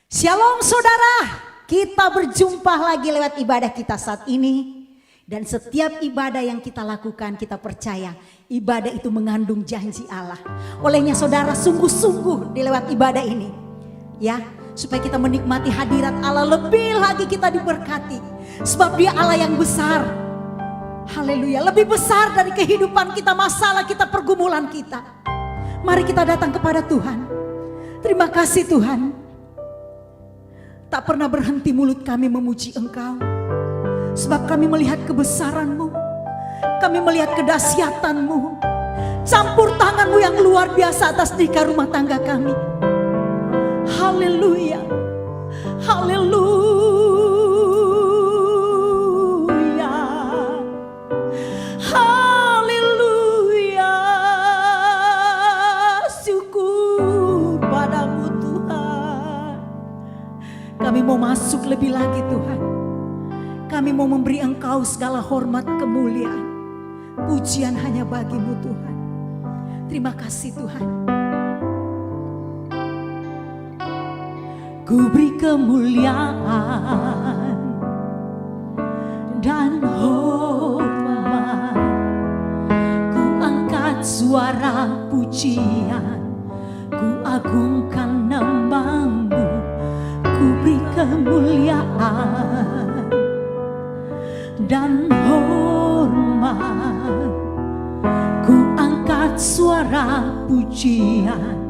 Shalom saudara, kita berjumpa lagi lewat ibadah kita saat ini. Dan setiap ibadah yang kita lakukan, kita percaya ibadah itu mengandung janji Allah. Olehnya saudara sungguh-sungguh di lewat ibadah ini, ya, supaya kita menikmati hadirat Allah, lebih lagi kita diberkati. Sebab Dia Allah yang besar. Haleluya, lebih besar dari kehidupan kita, masalah kita, pergumulan kita. Mari kita datang kepada Tuhan. Terima kasih Tuhan. Tak pernah berhenti mulut kami memuji Engkau. Sebab kami melihat kebesaran-Mu, kami melihat kedahsyatan-Mu, campur tangan-Mu yang luar biasa atas nikah rumah tangga kami. Haleluya, haleluya, haleluya. Syukur padamu Tuhan. Kami mau masuk lebih lagi Tuhan. Kami mau memberi Engkau segala hormat, kemuliaan, pujian hanya bagi-Mu Tuhan. Terima kasih Tuhan. Ku beri kemuliaan dan hormat, ku angkat suara pujian, ku agungkan nama-Mu, ku beri kemuliaan dan hormat, ku angkat suara pujian,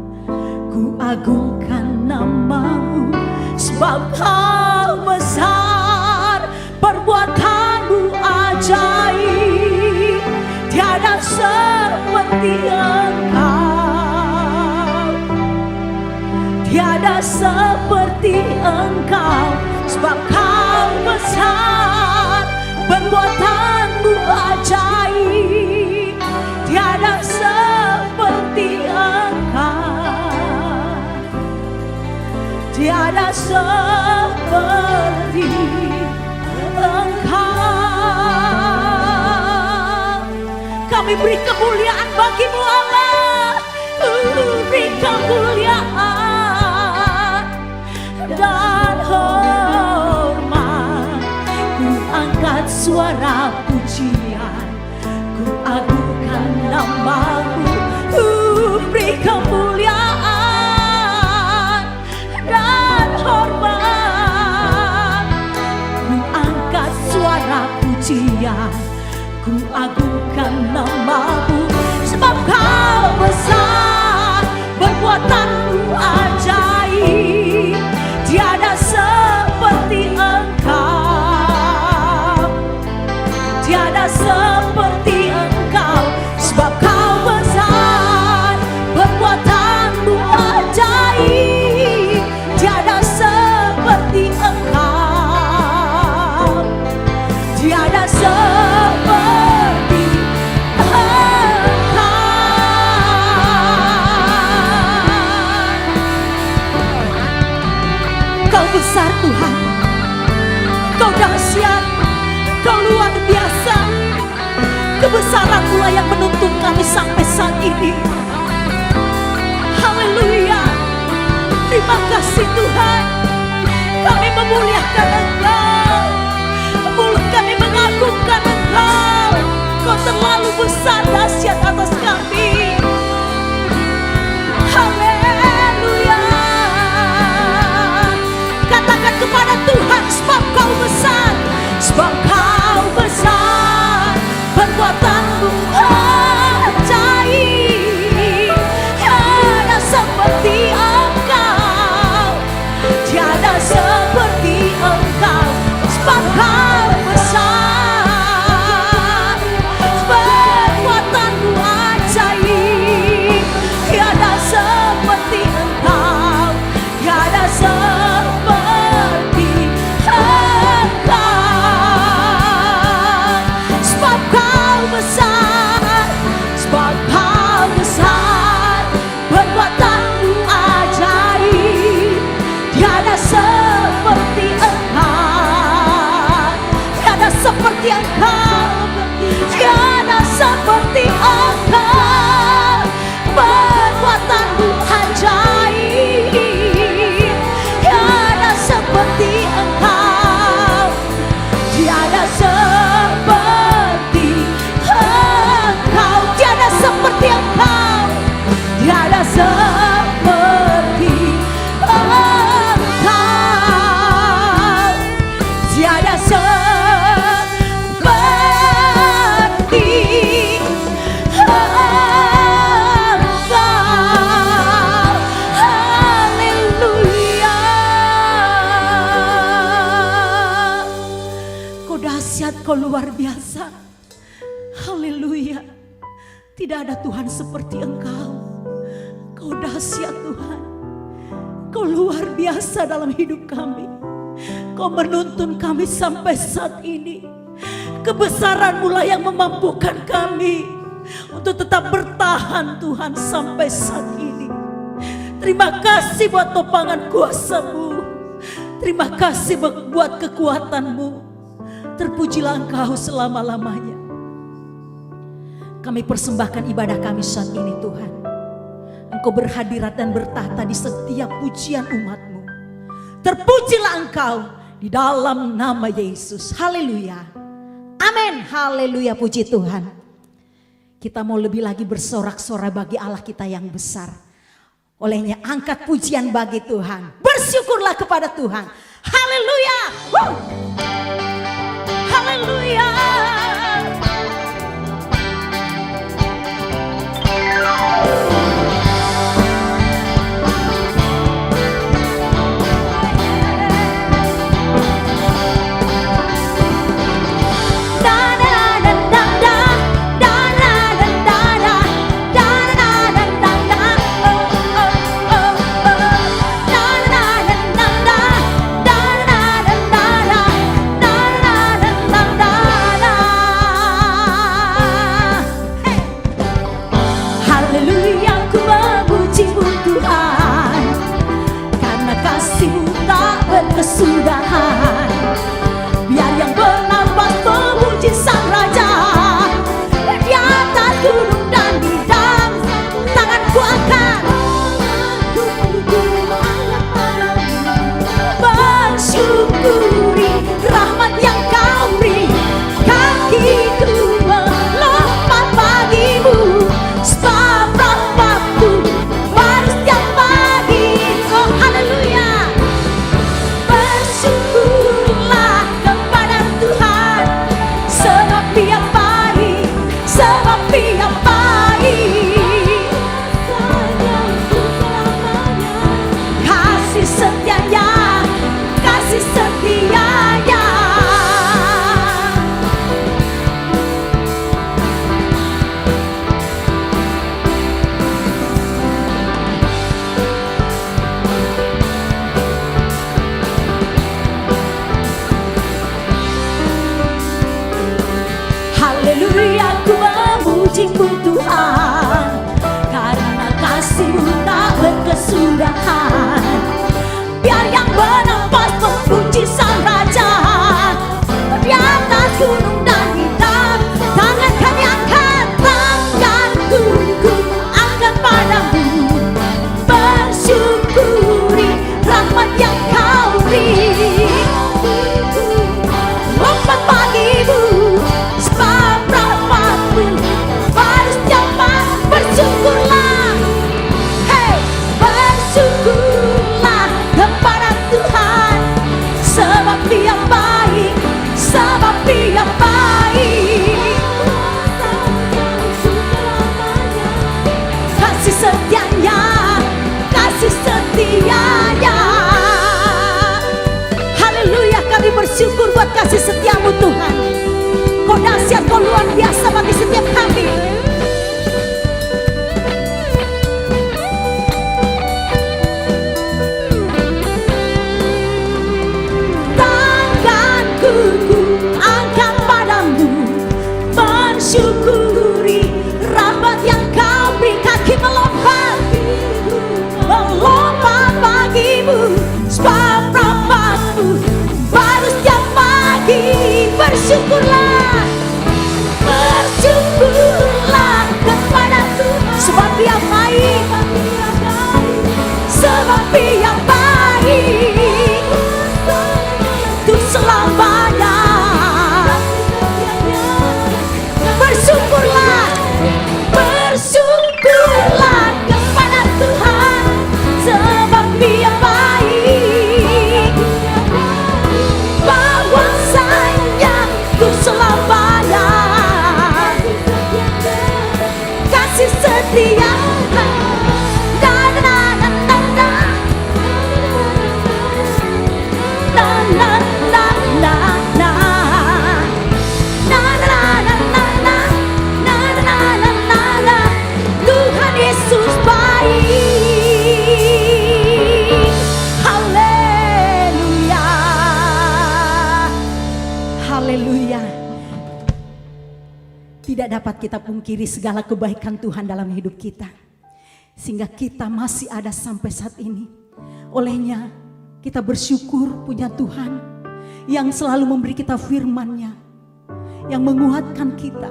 ku agungkan nama-Mu. Sebab Kau besar, perbuatan-Mu ajaib, tiada seperti Engkau, tiada seperti Engkau. Sebab Kau besar, perbuatan-Mu ajaib, tiada seperti Engkau, tiada seperti Engkau. Kami beri kemuliaan bagi-Mu Allah, beri kemuliaan dan hormat, ku angkat suara pujian, ku agungkan nama-Mu, ku beri kemuliaan dan hormat, ku angkat suara pujian, ku agungkan nama-Mu. Sebab Kau besar, perbuatan-Mu ajaib, tiada seperti Engkau, tiada seperti Engkau. Sebab Kau besar, perbuatan-Mu ajaib, tiada seperti Engkau, tiada seperti Engkau. Kau besar Tuhan, Kau dahsyat, Kau luar biasa. Kebesaran-Mu lah yang menuntun kami sampai saat ini. Haleluya. Terima kasih Tuhan. Kami memuliakan Engkau, mulut kami mengagungkan Engkau. Kau terlalu besar, dahsyat atas kami. Haleluya. Katakan kepada Tuhan, sebab Kau besar, sebab Kau besar, perbuatan-Mu ajaib, tiada seperti Engkau, tiada seperti Engkau. Sebab Kau besar, perbuatan-Mu luar biasa. Haleluya. Tidak ada Tuhan seperti Engkau. Kau dahsyat Tuhan. Kau luar biasa dalam hidup kami. Kau menuntun kami sampai saat ini. Kebesaran-Mu lah yang memampukan kami untuk tetap bertahan Tuhan sampai saat ini. Terima kasih buat topangan kuasa-Mu. Terima kasih buat kekuatan-Mu. Terpujilah Engkau selama-lamanya. Kami persembahkan ibadah kami saat ini Tuhan. Engkau berhadirat dan bertahta di setiap pujian umat-Mu. Terpujilah Engkau di dalam nama Yesus. Haleluya. Amin. Haleluya, puji Tuhan. Kita mau lebih lagi bersorak-sorai bagi Allah kita yang besar. Olehnya angkat pujian bagi Tuhan. Bersyukurlah kepada Tuhan. Haleluya. Haleluya. dapat kita pungkiri segala kebaikan Tuhan dalam hidup kita. Sehingga kita masih ada sampai saat ini. Olehnya kita bersyukur punya Tuhan yang selalu memberi kita firman-Nya, yang menguatkan kita,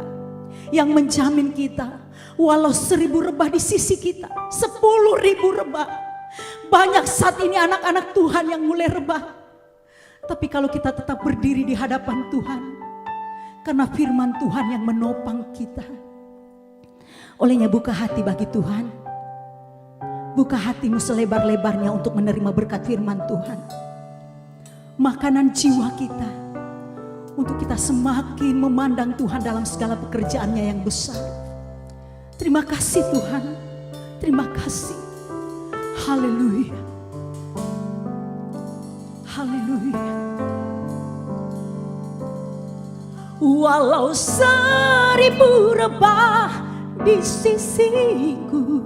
yang menjamin kita. Walau 1000 rebah di sisi kita, 10.000 rebah. Banyak saat ini anak-anak Tuhan yang mulai rebah. Tapi kalau kita tetap berdiri di hadapan Tuhan, karena firman Tuhan yang menopang kita. Olehnya buka hati bagi Tuhan. Buka hatimu selebar-lebarnya untuk menerima berkat firman Tuhan. Makanan jiwa kita. Untuk kita semakin memandang Tuhan dalam segala pekerjaannya yang besar. Terima kasih Tuhan. Terima kasih. Haleluya. Haleluya. Walau 1000 rebah di sisiku,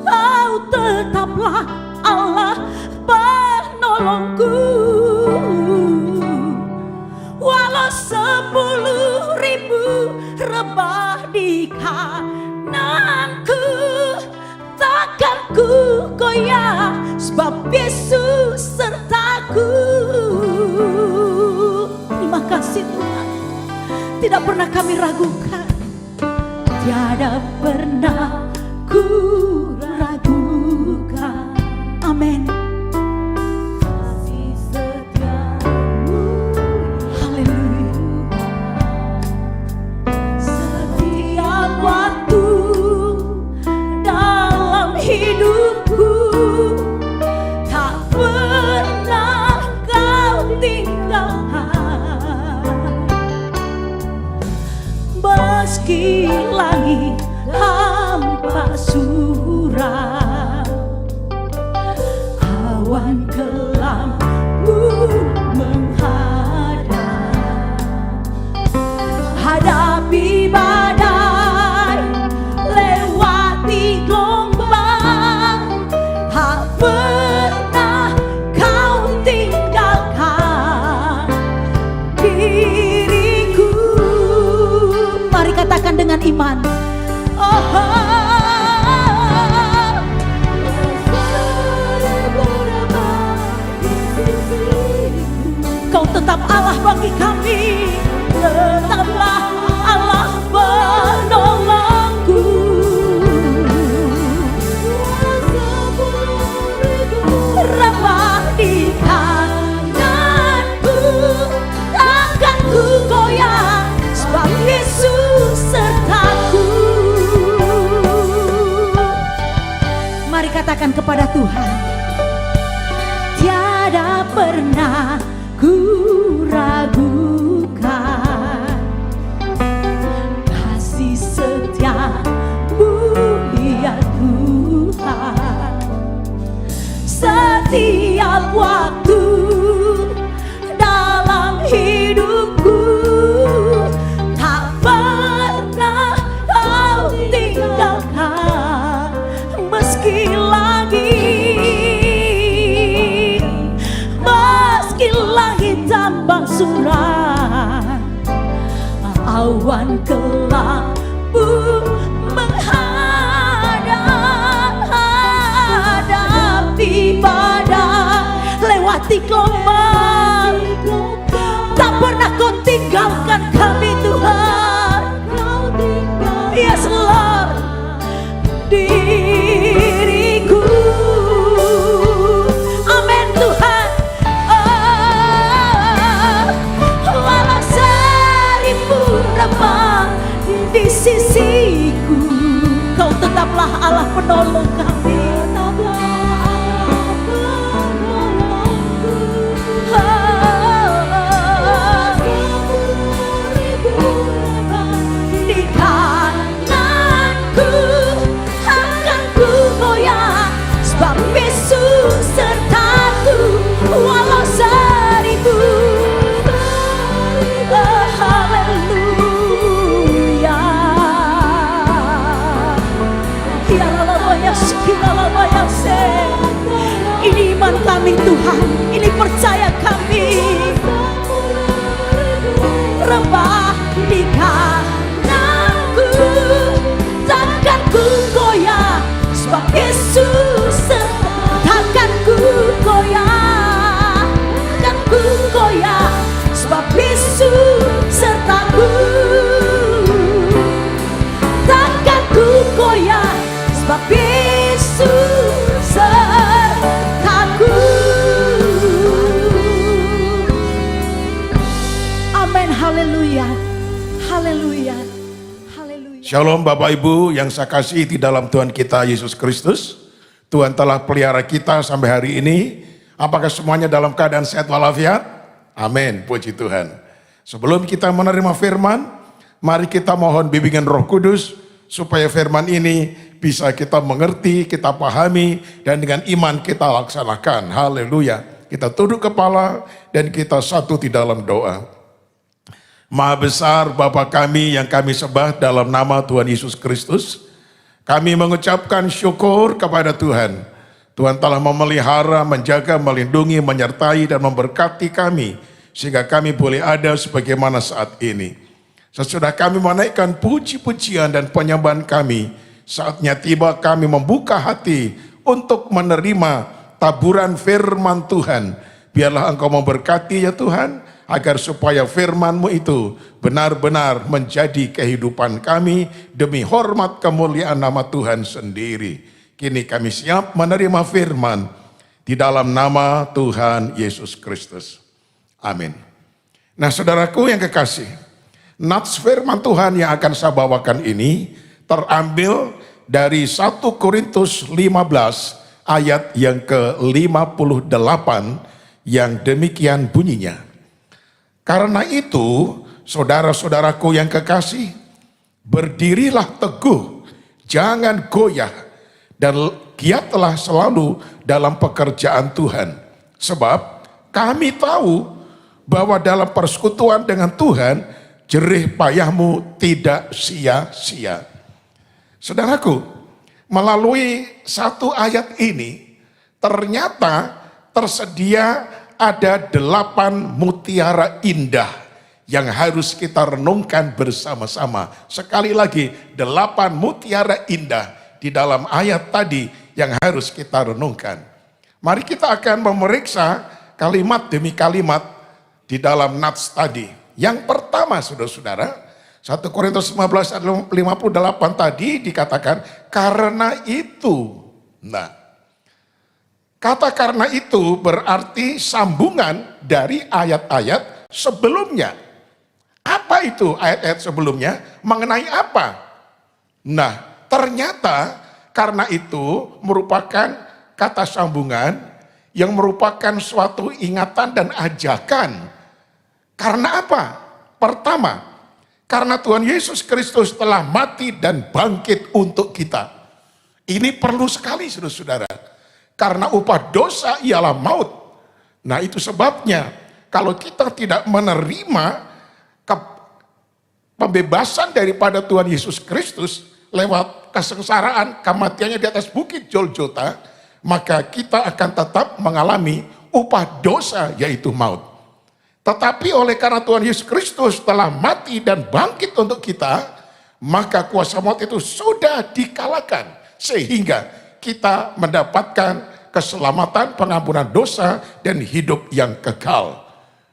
Kau tetaplah Allah penolongku. Walau 10.000 rebah di kananku, takkan ku goyah, sebab Yesus sertaku. Terima kasih Tuhan. Tidak pernah kami ragukan. Tiada pernah ku ragukan. Amin. Kasih setiamu, haleluya. Setiap waktu dalam hidupku, tak pernah Kau tinggalkan. Meski langit hampa suram, awan kelam menghadap, hadapi badai, lewati gelombang, tak pernah Kau tinggalkan diriku. Mari katakan dengan iman. Kau tetap Allah bagi kami. Tetaplah Allah penolongku. Rebah di kananku, takkan ku goyah, sebab Yesus sertaku. Mari katakan kepada Tuhan. Tiada pernah ku ragukan kasih setia-Mu ya Tuhan. Setiap waktu dalam hidupku, tak pernah Kau tinggalkan. Meski langit tambah suram, awan kelam menghadapi badai, lewati gelombang, tak pernah Kau tinggalkan kami Tuhan. Yes Lord, diriku. Amin Tuhan. Walau 1000 rebah di sisiku, Kau tetaplah Allah penolong kami. Di kananku, akan ku goyah, sebab Yesus sertaku. Walau 1000. Haleluya. Ini iman kami Tuhan, ini percaya kami. Rebah di Shalom Bapak Ibu yang saya kasihi di dalam Tuhan kita Yesus Kristus. Tuhan telah pelihara kita sampai hari ini. Apakah semuanya dalam keadaan sehat walafiat? Amin, puji Tuhan. Sebelum kita menerima firman, mari kita mohon bimbingan Roh Kudus supaya firman ini bisa kita mengerti, kita pahami, dan dengan iman kita laksanakan. Haleluya. Kita tunduk kepala dan kita satu di dalam doa. Maha besar Bapa kami yang kami sembah dalam nama Tuhan Yesus Kristus. Kami mengucapkan syukur kepada Tuhan. Tuhan telah memelihara, menjaga, melindungi, menyertai dan memberkati kami. Sehingga kami boleh ada sebagaimana saat ini. Sesudah kami menaikkan puji-pujian dan penyembahan kami, saatnya tiba kami membuka hati untuk menerima taburan firman Tuhan. Biarlah Engkau memberkati ya Tuhan, agar supaya firman-Mu itu benar-benar menjadi kehidupan kami demi hormat kemuliaan nama Tuhan sendiri. Kini kami siap menerima firman di dalam nama Tuhan Yesus Kristus. Amin. Nah saudaraku yang kekasih, nats firman Tuhan yang akan saya bawakan ini terambil dari 1 Korintus 15 ayat yang ke-58 yang demikian bunyinya. Karena itu, saudara-saudaraku yang kekasih, berdirilah teguh, jangan goyah, dan giatlah selalu dalam pekerjaan Tuhan. Sebab kami tahu bahwa dalam persekutuan dengan Tuhan, jerih payahmu tidak sia-sia. Saudaraku, melalui satu ayat ini, ternyata tersedia ada 8 mutiara indah yang harus kita renungkan bersama-sama. Sekali lagi, 8 mutiara indah di dalam ayat tadi yang harus kita renungkan. Mari kita akan memeriksa kalimat demi kalimat di dalam nats tadi. Yang pertama, saudara-saudara, 1 Korintus 15 ayat 58 tadi dikatakan, karena itu. Nah, kata karena itu berarti sambungan dari ayat-ayat sebelumnya. Apa itu ayat-ayat sebelumnya? Mengenai apa? Nah, ternyata karena itu merupakan kata sambungan yang merupakan suatu ingatan dan ajakan. Karena apa? Pertama, karena Tuhan Yesus Kristus telah mati dan bangkit untuk kita. Ini perlu sekali saudara-saudara. Karena upah dosa ialah maut. Nah itu sebabnya kalau kita tidak menerima pembebasan daripada Tuhan Yesus Kristus lewat kesengsaraan kematiannya di atas bukit Golgota, maka kita akan tetap mengalami upah dosa yaitu maut. Tetapi oleh karena Tuhan Yesus Kristus telah mati dan bangkit untuk kita, maka kuasa maut itu sudah dikalahkan sehingga kita mendapatkan keselamatan, pengampunan dosa, dan hidup yang kekal.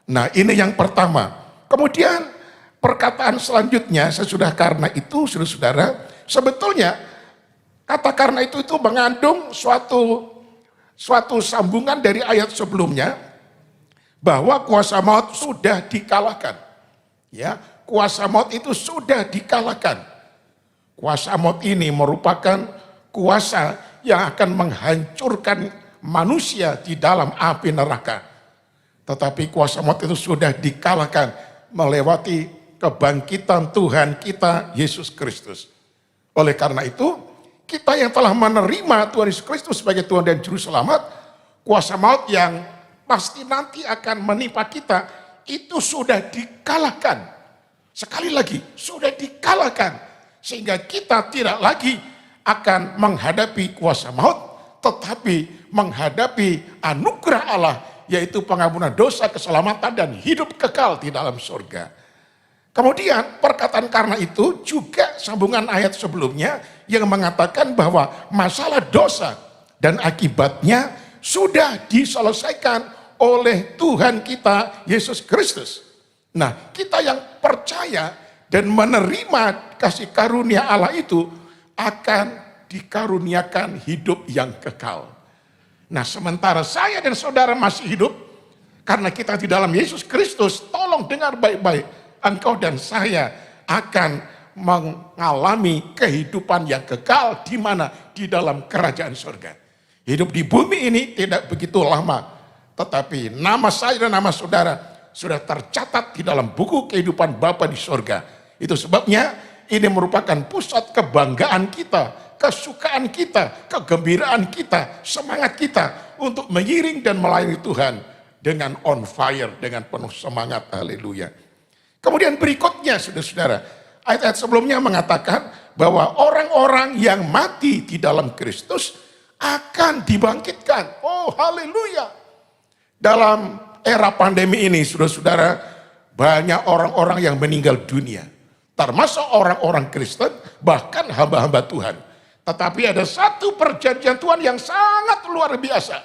Nah ini yang pertama. Kemudian perkataan selanjutnya, sesudah karena itu, saudara-saudara, sebetulnya kata karena itu mengandung suatu sambungan dari ayat sebelumnya, bahwa kuasa maut sudah dikalahkan. Ya, kuasa maut itu sudah dikalahkan. Kuasa maut ini merupakan kuasa yang akan menghancurkan manusia di dalam api neraka. Tetapi kuasa maut itu sudah dikalahkan melewati kebangkitan Tuhan kita Yesus Kristus. Oleh karena itu, kita yang telah menerima Tuhan Yesus Kristus sebagai Tuhan dan Juru Selamat, kuasa maut yang pasti nanti akan menimpa kita, itu sudah dikalahkan. Sekali lagi, sudah dikalahkan. Sehingga kita tidak lagi akan menghadapi kuasa maut, tetapi menghadapi anugerah Allah, yaitu pengampunan dosa, keselamatan, dan hidup kekal di dalam surga. Kemudian perkataan karena itu juga sambungan ayat sebelumnya yang mengatakan bahwa masalah dosa dan akibatnya sudah diselesaikan oleh Tuhan kita Yesus Kristus. Nah, kita yang percaya dan menerima kasih karunia Allah itu akan dikaruniakan hidup yang kekal. Nah, sementara saya dan saudara masih hidup, karena kita di dalam Yesus Kristus, tolong dengar baik-baik, engkau dan saya akan mengalami kehidupan yang kekal di mana? Di dalam kerajaan surga. Hidup di bumi ini tidak begitu lama, tetapi nama saya dan nama saudara sudah tercatat di dalam buku kehidupan Bapa di surga. Itu sebabnya ini merupakan pusat kebanggaan kita, kesukaan kita, kegembiraan kita, semangat kita untuk mengiring dan melayani Tuhan dengan on fire, dengan penuh semangat. Haleluya. Kemudian berikutnya saudara-saudara, ayat-ayat sebelumnya mengatakan bahwa orang-orang yang mati di dalam Kristus akan dibangkitkan. Oh haleluya. Dalam era pandemi ini saudara-saudara, banyak orang-orang yang meninggal dunia. Termasuk orang-orang Kristen, bahkan hamba-hamba Tuhan. Tetapi ada satu perjanjian Tuhan yang sangat luar biasa.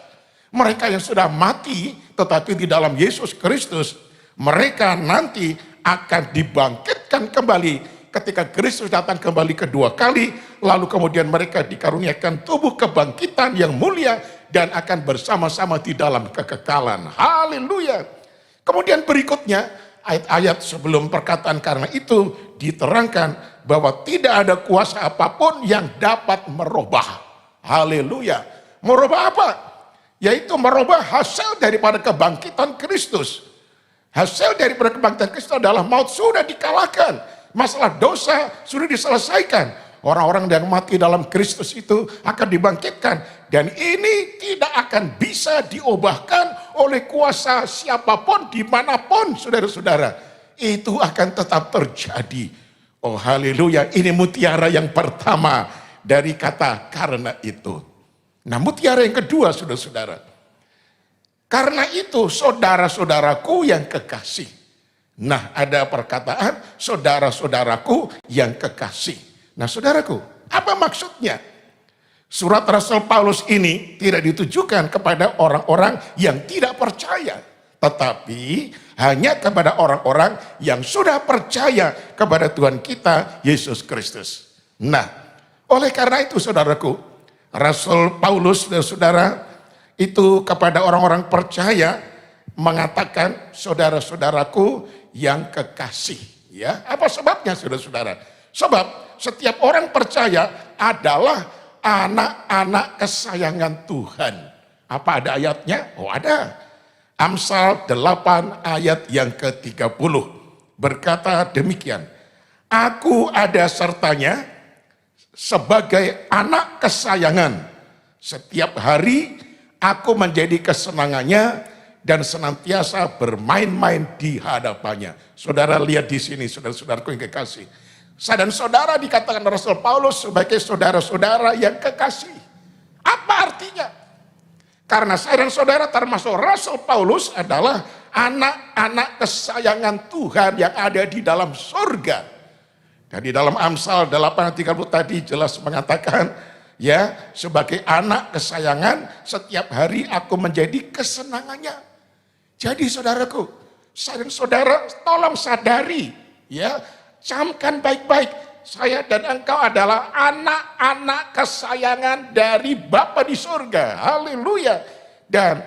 Mereka yang sudah mati, tetapi di dalam Yesus Kristus, mereka nanti akan dibangkitkan kembali ketika Kristus datang kembali kedua kali, lalu kemudian mereka dikaruniakan tubuh kebangkitan yang mulia dan akan bersama-sama di dalam kekekalan. Haleluya. Kemudian berikutnya, ayat-ayat sebelum perkataan karena itu diterangkan bahwa tidak ada kuasa apapun yang dapat merubah. Haleluya. Merubah apa? Yaitu merubah hasil daripada kebangkitan Kristus. Hasil daripada kebangkitan Kristus adalah maut sudah dikalahkan. Masalah dosa sudah diselesaikan. Orang-orang yang mati dalam Kristus itu akan dibangkitkan. Dan ini tidak akan bisa diubahkan oleh kuasa siapapun, dimanapun saudara-saudara. Itu akan tetap terjadi. Oh haleluya, ini mutiara yang pertama dari kata karena itu. Nah mutiara yang kedua saudara-saudara. Karena itu saudara-saudaraku yang kekasih. Nah ada perkataan saudara-saudaraku yang kekasih. Nah saudaraku, apa maksudnya? Surat Rasul Paulus ini tidak ditujukan kepada orang-orang yang tidak percaya. Tetapi hanya kepada orang-orang yang sudah percaya kepada Tuhan kita Yesus Kristus. Nah oleh karena itu saudaraku, Rasul Paulus dan saudara itu kepada orang-orang percaya mengatakan saudara-saudaraku yang kekasih. Ya, apa sebabnya saudara-saudara? Sebab setiap orang percaya adalah anak-anak kesayangan Tuhan. Apa ada ayatnya? Oh ada. Amsal 8 ayat yang ke-30 berkata demikian. Aku ada sertanya sebagai anak kesayangan. Setiap hari aku menjadi kesenangannya dan senantiasa bermain-main di hadapannya. Saudara lihat di sini, saudara-saudaraku yang kekasih. Saya dan saudara dikatakan Rasul Paulus sebagai saudara-saudara yang kekasih. Apa artinya? Karena saya dan saudara termasuk Rasul Paulus adalah anak-anak kesayangan Tuhan yang ada di dalam surga. Dan di dalam Amsal 8:30 tadi jelas mengatakan, ya, sebagai anak kesayangan, setiap hari aku menjadi kesenangannya. Jadi saudaraku, saya dan saudara tolong sadari, ya, camkan baik-baik. Saya dan engkau adalah anak-anak kesayangan dari Bapa di surga. Haleluya. Dan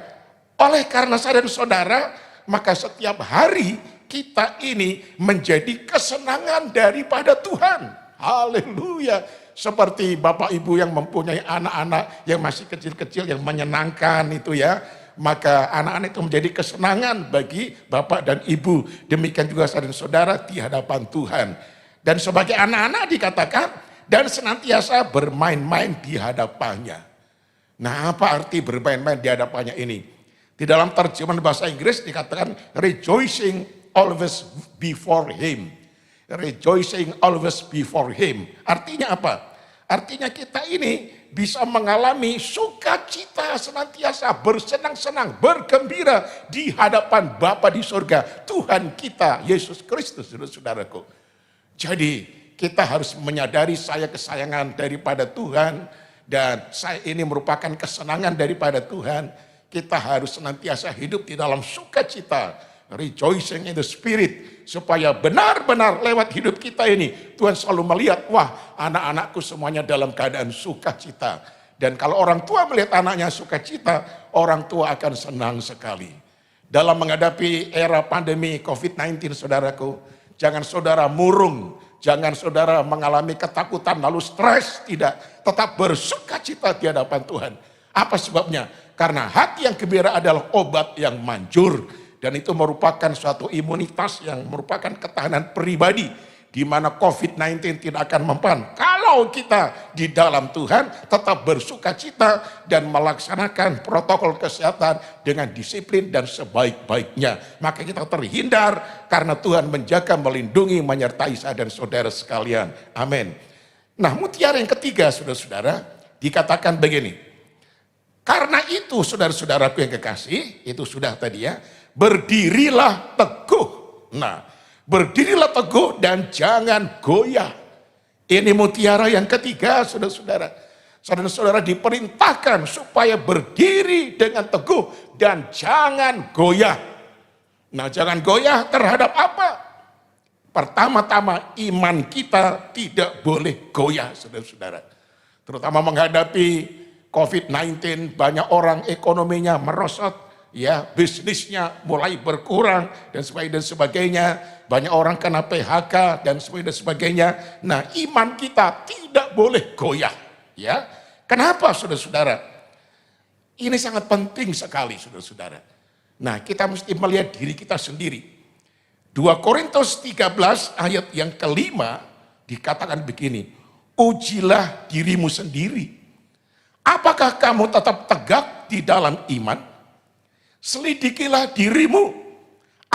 oleh karena saya dan saudara, maka setiap hari kita ini menjadi kesenangan daripada Tuhan. Haleluya. Seperti Bapak Ibu yang mempunyai anak-anak yang masih kecil-kecil yang menyenangkan itu ya. Maka anak-anak itu menjadi kesenangan bagi Bapak dan Ibu. Demikian juga saya dan saudara di hadapan Tuhan. Dan sebagai anak-anak dikatakan, dan senantiasa bermain-main di hadapannya. Nah apa arti bermain-main di hadapannya ini? Di dalam terjemahan bahasa Inggris dikatakan rejoicing always before him. Rejoicing always before him. Artinya apa? Artinya kita ini bisa mengalami sukacita senantiasa, bersenang-senang, bergembira di hadapan Bapa di surga, Tuhan kita Yesus Kristus, saudaraku. Jadi kita harus menyadari saya kesayangan daripada Tuhan dan saya ini merupakan kesenangan daripada Tuhan. Kita harus senantiasa hidup di dalam sukacita, rejoicing in the spirit, supaya benar-benar lewat hidup kita ini Tuhan selalu melihat, wah anak-anakku semuanya dalam keadaan sukacita. Dan kalau orang tua melihat anaknya sukacita, orang tua akan senang sekali. Dalam menghadapi era pandemi COVID-19 saudaraku, jangan saudara murung, Jangan saudara mengalami ketakutan lalu stres, tidak. Tetap bersukacita di hadapan Tuhan. Apa sebabnya? Karena hati yang gembira adalah obat yang manjur. Dan itu merupakan suatu imunitas yang merupakan ketahanan pribadi. Di mana COVID-19 tidak akan mempan. Kalau kita di dalam Tuhan tetap bersukacita dan melaksanakan protokol kesehatan dengan disiplin dan sebaik-baiknya. Maka kita terhindar karena Tuhan menjaga, melindungi, menyertai saya dan saudara sekalian. Amin. Nah, mutiara yang ketiga, saudara-saudara, dikatakan begini. Karena itu, saudara-saudaraku yang kekasih, itu sudah tadi ya, berdirilah teguh. Nah, berdirilah teguh dan jangan goyah. Ini mutiara yang ketiga, saudara-saudara. Saudara-saudara diperintahkan supaya berdiri dengan teguh dan jangan goyah. Nah, jangan goyah terhadap apa? Pertama-tama iman kita tidak boleh goyah, saudara-saudara. Terutama menghadapi COVID-19, banyak orang ekonominya merosot, ya, bisnisnya mulai berkurang dan sebagainya. Banyak orang kena PHK dan sebagainya. Nah, iman kita tidak boleh goyah, ya. Kenapa, saudara-saudara? Ini sangat penting sekali, saudara-saudara. Nah, kita mesti melihat diri kita sendiri. 2 Korintus 13 ayat yang kelima dikatakan begini, ujilah dirimu sendiri. Apakah kamu tetap tegak di dalam iman? Selidikilah dirimu.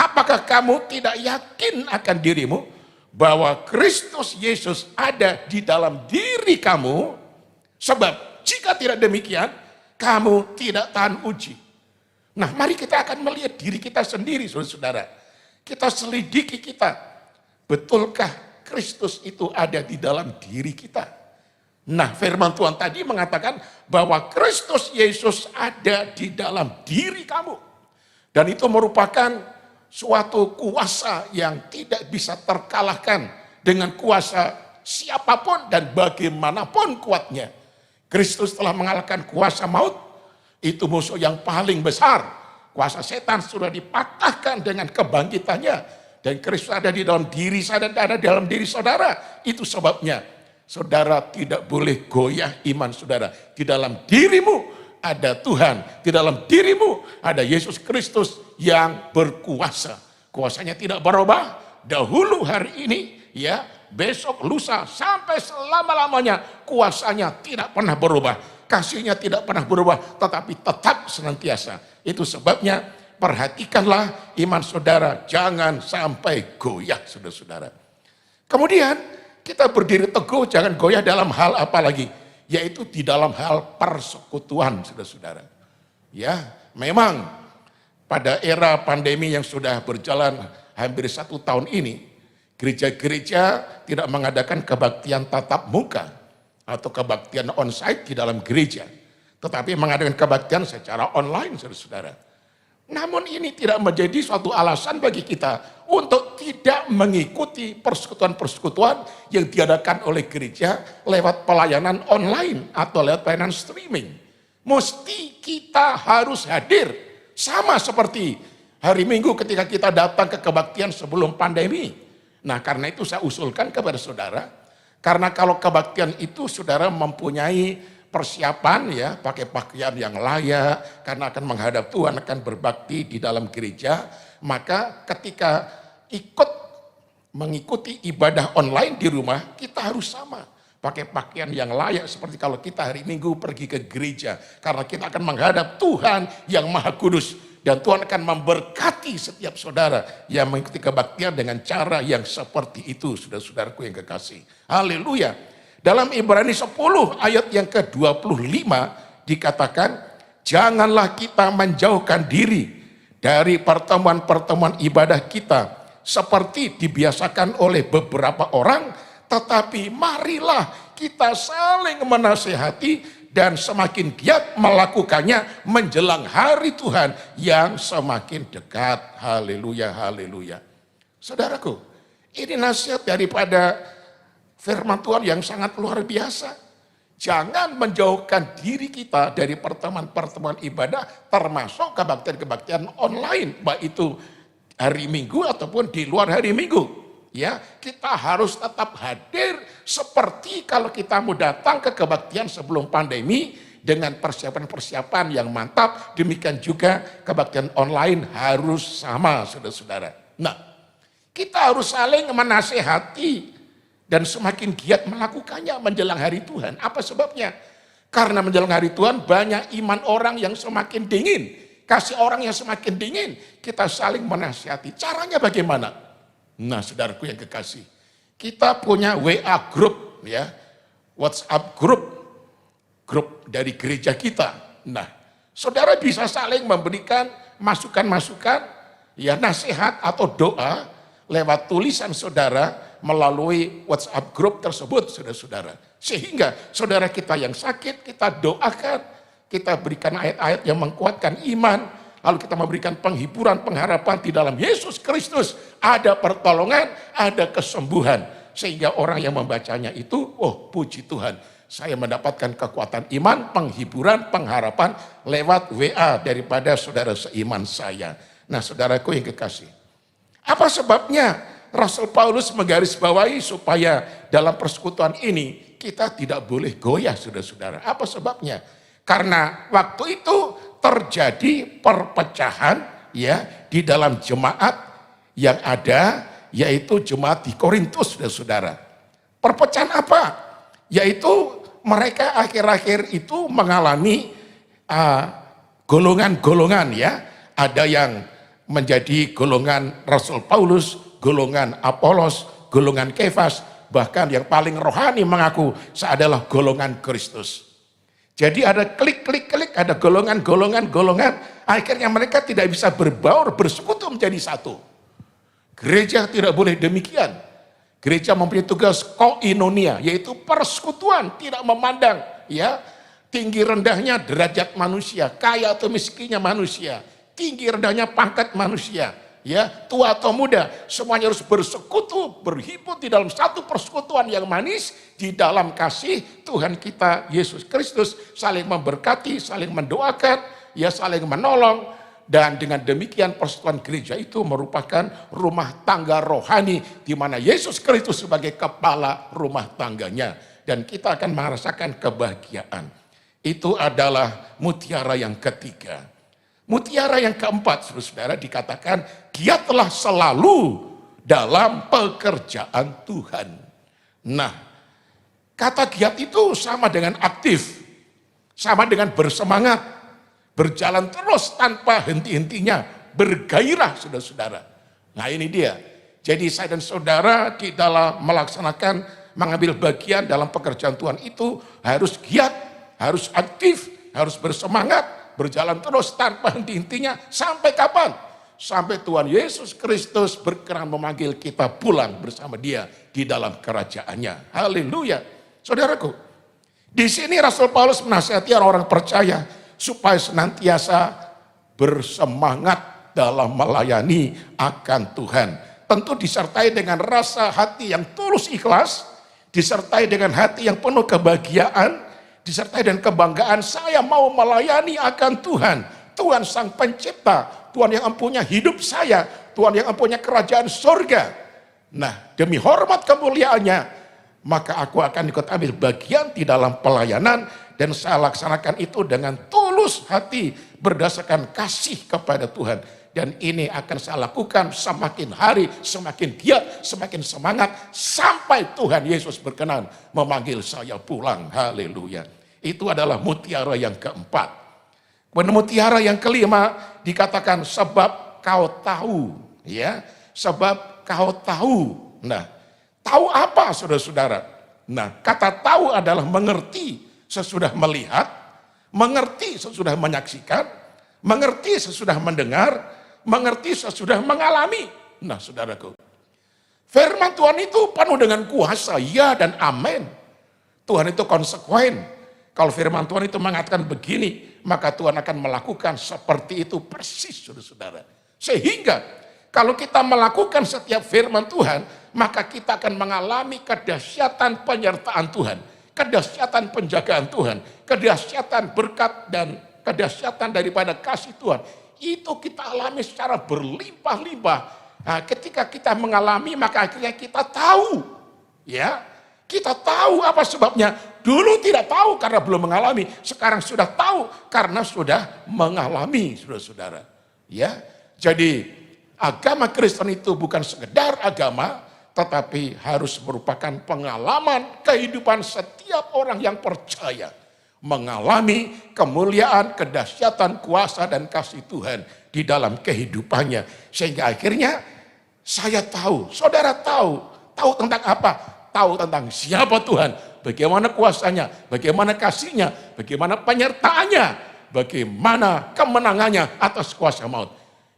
Apakah kamu tidak yakin akan dirimu bahwa Kristus Yesus ada di dalam diri kamu? Sebab jika tidak demikian, kamu tidak tahan uji. Nah, mari kita akan melihat diri kita sendiri, saudara-saudara. Kita selidiki kita. Betulkah Kristus itu ada di dalam diri kita? Nah, firman Tuhan tadi mengatakan bahwa Kristus Yesus ada di dalam diri kamu. Dan itu merupakan suatu kuasa yang tidak bisa terkalahkan dengan kuasa siapapun dan bagaimanapun kuatnya. Kristus telah mengalahkan kuasa maut, itu musuh yang paling besar. Kuasa setan sudah dipatahkan dengan kebangkitannya. Dan Kristus ada di dalam diri saya dan ada di dalam diri saudara. Itu sebabnya saudara tidak boleh goyah iman saudara. Di dalam dirimu ada Tuhan, di dalam dirimu ada Yesus Kristus yang berkuasa. Kuasanya tidak berubah, dahulu hari ini, ya, besok, lusa, sampai selama-lamanya kuasanya tidak pernah berubah. Kasihnya tidak pernah berubah, tetapi tetap senantiasa. Itu sebabnya perhatikanlah iman saudara, jangan sampai goyah, saudara-saudara. Kemudian kita berdiri teguh, jangan goyah dalam hal apa lagi? Yaitu di dalam hal persekutuan, saudara-saudara. Ya, memang pada era pandemi yang sudah berjalan hampir 1 tahun ini, gereja-gereja tidak mengadakan kebaktian tatap muka atau kebaktian onsite di dalam gereja, tetapi mengadakan kebaktian secara online, saudara-saudara. Namun ini tidak menjadi suatu alasan bagi kita untuk tidak mengikuti persekutuan-persekutuan yang diadakan oleh gereja lewat pelayanan online atau lewat pelayanan streaming. Mesti kita harus hadir, sama seperti hari Minggu ketika kita datang ke kebaktian sebelum pandemi. Nah, karena itu saya usulkan kepada saudara, karena kalau kebaktian itu saudara mempunyai persiapan, ya, pakai pakaian yang layak karena akan menghadap Tuhan, akan berbakti di dalam gereja, maka ketika ikut mengikuti ibadah online di rumah, kita harus sama, pakai pakaian yang layak seperti kalau kita hari Minggu pergi ke gereja, karena kita akan menghadap Tuhan yang Maha Kudus, dan Tuhan akan memberkati setiap saudara yang mengikuti kebaktian dengan cara yang seperti itu, saudara-saudaraku yang kekasih. Haleluya. Dalam Ibrani 10 ayat yang ke-25 dikatakan, janganlah kita menjauhkan diri dari pertemuan-pertemuan ibadah kita seperti dibiasakan oleh beberapa orang, tetapi marilah kita saling menasehati dan semakin giat melakukannya menjelang hari Tuhan yang semakin dekat. Haleluya, haleluya. Saudaraku, ini nasihat daripada firman Tuhan yang sangat luar biasa. Jangan menjauhkan diri kita dari pertemuan-pertemuan ibadah, termasuk kebaktian-kebaktian online, baik itu hari Minggu ataupun di luar hari Minggu. Ya, kita harus tetap hadir seperti kalau kita mau datang ke kebaktian sebelum pandemi dengan persiapan-persiapan yang mantap. Demikian juga kebaktian online harus sama, saudara-saudara. Nah, kita harus saling menasehati dan semakin giat melakukannya menjelang hari Tuhan. Apa sebabnya? Karena menjelang hari Tuhan banyak iman orang yang semakin dingin. Kasih orang yang semakin dingin, kita saling menasihati. Caranya bagaimana? Nah, saudaraku yang kekasih, kita punya WA group, ya, WhatsApp grup dari gereja kita. Nah, saudara bisa saling memberikan masukan-masukan, ya, nasihat atau doa lewat tulisan saudara melalui WhatsApp grup tersebut, saudara-saudara. Sehingga saudara kita yang sakit kita doakan, kita berikan ayat-ayat yang menguatkan iman. Lalu kita memberikan penghiburan, pengharapan di dalam Yesus Kristus. Ada pertolongan, ada kesembuhan. Sehingga orang yang membacanya itu, oh puji Tuhan, saya mendapatkan kekuatan iman, penghiburan, pengharapan lewat WA daripada saudara seiman saya. Nah, saudaraku yang kekasih, apa sebabnya Rasul Paulus menggarisbawahi supaya dalam persekutuan ini kita tidak boleh goyah, saudara-saudara. Apa sebabnya? Karena waktu itu terjadi perpecahan, ya, di dalam jemaat yang ada, yaitu jemaat di Korintus, saudara-saudara. Perpecahan apa? Yaitu mereka akhir-akhir itu mengalami golongan-golongan, ya. Ada yang menjadi golongan Rasul Paulus, golongan Apolos, golongan Kefas, bahkan yang paling rohani mengaku saya adalah golongan Kristus. Jadi ada klik, ada golongan. Akhirnya mereka tidak bisa berbaur, bersekutu menjadi satu. Gereja tidak boleh demikian. Gereja mempunyai tugas koinonia, yaitu persekutuan, tidak memandang, ya, tinggi rendahnya derajat manusia, kaya atau miskinnya manusia, tinggi rendahnya pangkat manusia, ya, tua atau muda, semuanya harus bersekutu, berhimpun di dalam satu persekutuan yang manis di dalam kasih Tuhan kita Yesus Kristus, saling memberkati, saling mendoakan, ya, saling menolong. Dan dengan demikian persekutuan gereja itu merupakan rumah tangga rohani di mana Yesus Kristus sebagai kepala rumah tangganya, dan kita akan merasakan kebahagiaan. Itu adalah mutiara yang ketiga. Mutiara yang keempat, saudara, dikatakan giatlah selalu dalam pekerjaan Tuhan. Nah, kata giat itu sama dengan aktif, sama dengan bersemangat, berjalan terus tanpa henti-hentinya, bergairah, saudara-saudara. Nah, ini dia. Jadi saya dan saudara di dalam melaksanakan, mengambil bagian dalam pekerjaan Tuhan itu harus giat, harus aktif, harus bersemangat, berjalan terus tanpa henti-hentinya. Sampai kapan? Sampai Tuhan Yesus Kristus berkenan memanggil kita pulang bersama Dia di dalam kerajaannya. Haleluya. Saudaraku, di sini Rasul Paulus menasihati orang-orang percaya supaya senantiasa bersemangat dalam melayani akan Tuhan. Tentu disertai dengan rasa hati yang tulus ikhlas, disertai dengan hati yang penuh kebahagiaan, disertai dengan kebanggaan, saya mau melayani akan Tuhan. Tuhan Sang Pencipta, Tuhan yang empunya hidup saya, Tuhan yang empunya kerajaan surga. Nah, demi hormat kemuliaannya, maka aku akan ikut ambil bagian di dalam pelayanan, dan saya laksanakan itu dengan tulus hati berdasarkan kasih kepada Tuhan. Dan ini akan saya lakukan semakin hari, semakin giat, semakin semangat, sampai Tuhan Yesus berkenan memanggil saya pulang. Haleluya. Itu adalah mutiara yang keempat. Kemudian mutiara yang kelima dikatakan sebab kau tahu, ya, sebab kau tahu. Nah, tahu apa, saudara-saudara? Nah, kata tahu adalah mengerti sesudah melihat, mengerti sesudah menyaksikan, mengerti sesudah mendengar, mengerti sesudah mengalami. Nah, saudaraku, firman Tuhan itu penuh dengan kuasa, ya dan amin. Tuhan itu konsekuen. Kalau firman Tuhan itu mengatakan begini, maka Tuhan akan melakukan seperti itu persis, saudara-saudara. Sehingga kalau kita melakukan setiap firman Tuhan, maka kita akan mengalami kedahsyatan penyertaan Tuhan, kedahsyatan penjagaan Tuhan, kedahsyatan berkat dan kedahsyatan daripada kasih Tuhan. Itu kita alami secara berlimpah-limpah Nah, ketika kita mengalami maka akhirnya kita tahu. Ya, kita tahu apa sebabnya. Dulu tidak tahu karena belum mengalami, sekarang sudah tahu karena sudah mengalami, saudara-saudara. Ya, jadi agama Kristen itu bukan sekedar agama, tetapi harus merupakan pengalaman kehidupan setiap orang yang percaya. Mengalami kemuliaan, kedahsyatan, kuasa, dan kasih Tuhan di dalam kehidupannya. Sehingga akhirnya saya tahu, saudara tahu tentang apa? Tahu tentang siapa Tuhan, bagaimana kuasanya, bagaimana kasihnya, bagaimana penyertaannya, bagaimana kemenangannya atas kuasa maut.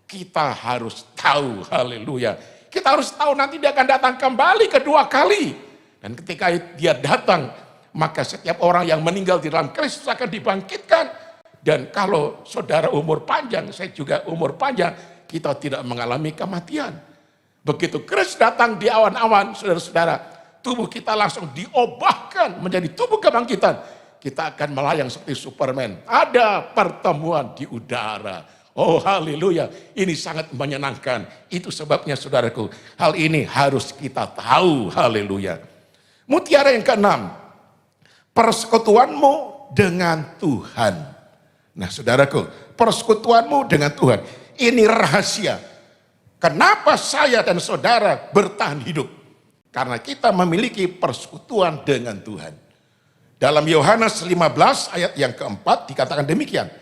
Kita harus tahu, haleluya. Kita harus tahu nanti dia akan datang kembali kedua kali. Dan ketika dia datang, maka setiap orang yang meninggal di dalam Kristus akan dibangkitkan. Dan kalau saudara umur panjang, saya juga umur panjang, kita tidak mengalami kematian. Begitu Kristus datang di awan-awan, saudara-saudara, tubuh kita langsung diubahkan menjadi tubuh kebangkitan. Kita akan melayang seperti Superman. Ada pertemuan di udara. Oh haleluya, ini sangat menyenangkan. Itu sebabnya saudaraku, hal ini harus kita tahu, haleluya. Mutiara yang keenam, persekutuanmu dengan Tuhan. Nah saudaraku, persekutuanmu dengan Tuhan, ini rahasia. Kenapa saya dan saudara bertahan hidup? Karena kita memiliki persekutuan dengan Tuhan. Dalam Yohanes 15 ayat yang keempat dikatakan demikian.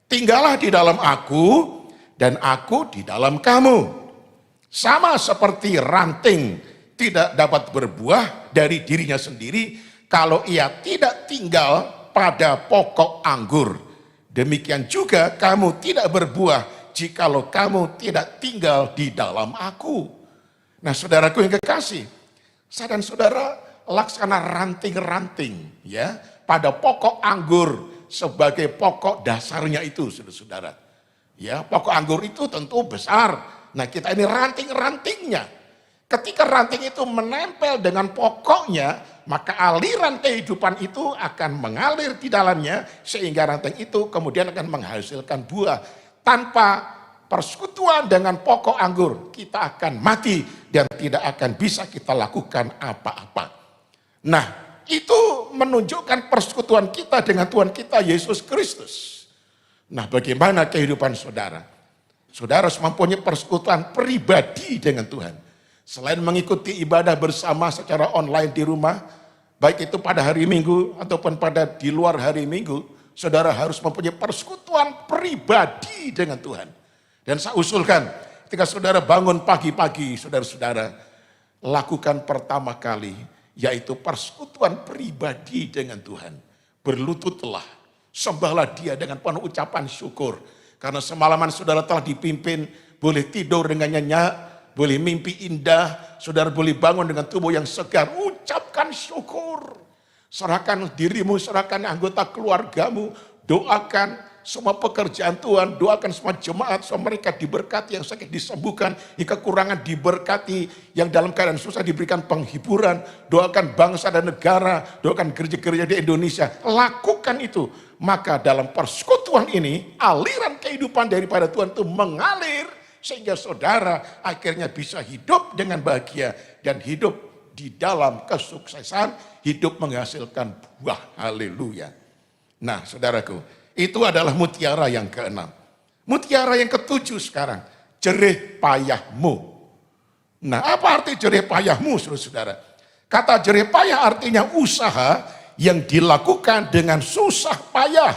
Tinggallah di dalam aku dan aku di dalam kamu. Sama seperti ranting tidak dapat berbuah dari dirinya sendiri kalau ia tidak tinggal pada pokok anggur. Demikian juga kamu tidak berbuah jikalau kamu tidak tinggal di dalam aku. Nah saudaraku yang kekasih, saya dan saudara laksana ranting-ranting ya pada pokok anggur sebagai pokok dasarnya itu, saudara-saudara. Ya, pokok anggur itu tentu besar. Nah, kita ini ranting-rantingnya. Ketika ranting itu menempel dengan pokoknya, maka aliran kehidupan itu akan mengalir di dalamnya sehingga ranting itu kemudian akan menghasilkan buah. Tanpa persekutuan dengan pokok anggur, kita akan mati dan tidak akan bisa kita lakukan apa-apa. Nah, itu menunjukkan persekutuan kita dengan Tuhan kita Yesus Kristus. Nah, bagaimana kehidupan saudara? Saudara harus mempunyai persekutuan pribadi dengan Tuhan. Selain mengikuti ibadah bersama secara online di rumah, baik itu pada hari Minggu ataupun pada di luar hari Minggu, saudara harus mempunyai persekutuan pribadi dengan Tuhan. Dan saya usulkan, ketika saudara bangun pagi-pagi, saudara-saudara, lakukan pertama kali, yaitu persekutuan pribadi dengan Tuhan. Berlututlah, sembahlah dia dengan penuh ucapan syukur. Karena semalaman saudara telah dipimpin, boleh tidur dengan nyenyak, boleh mimpi indah, saudara boleh bangun dengan tubuh yang segar. Ucapkan syukur. Serahkan dirimu, serahkan anggota keluargamu, doakan semua pekerjaan Tuhan, doakan semua jemaat, semua mereka diberkati, yang sakit disembuhkan, yang kekurangan diberkati, yang dalam keadaan susah diberikan penghiburan, doakan bangsa dan negara, doakan gereja-gereja di Indonesia. Lakukan itu, maka dalam persekutuan ini, aliran kehidupan daripada Tuhan itu mengalir, sehingga saudara akhirnya bisa hidup dengan bahagia, dan hidup di dalam kesuksesan, hidup menghasilkan buah. Haleluya. Nah saudaraku, itu adalah mutiara yang keenam. Mutiara yang ketujuh sekarang, jerih payahmu. Nah, apa arti jerih payahmu, saudara-saudara? Kata jerih payah artinya usaha yang dilakukan dengan susah payah.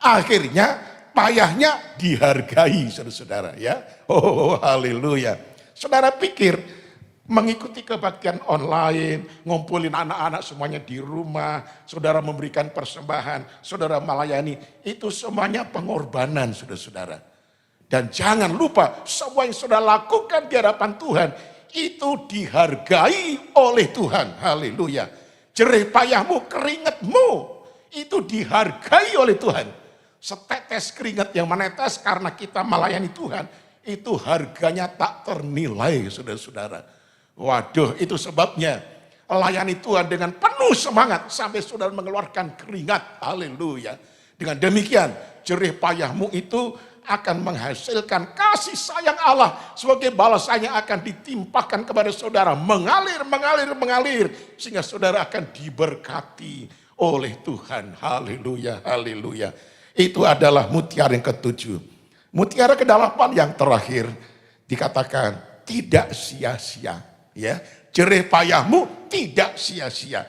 Akhirnya payahnya dihargai, saudara-saudara. Ya, oh haleluya. Saudara pikir mengikuti kebaktian online, ngumpulin anak-anak semuanya di rumah, saudara memberikan persembahan, saudara melayani, itu semuanya pengorbanan, saudara-saudara. Dan jangan lupa, semua yang saudara lakukan di hadapan Tuhan, itu dihargai oleh Tuhan. Haleluya. Jerih payahmu, keringatmu, itu dihargai oleh Tuhan. Setetes keringat yang menetes karena kita melayani Tuhan, itu harganya tak ternilai, saudara-saudara. Waduh, itu sebabnya layani Tuhan dengan penuh semangat sampai saudara mengeluarkan keringat. Haleluya. Dengan demikian, jerih payahmu itu akan menghasilkan kasih sayang Allah sebagai balasannya akan ditimpakan kepada saudara, mengalir, sehingga saudara akan diberkati oleh Tuhan. Haleluya, haleluya. Itu adalah mutiara yang ketujuh. Mutiara ke-8 yang terakhir dikatakan tidak sia-sia, ya. Jerih payahmu tidak sia-sia.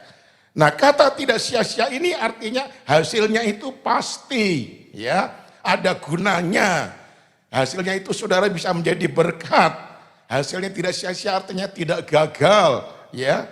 Nah, kata tidak sia-sia ini artinya hasilnya itu pasti, ya. Ada gunanya. Hasilnya itu saudara bisa menjadi berkat. Hasilnya tidak sia-sia artinya tidak gagal, ya.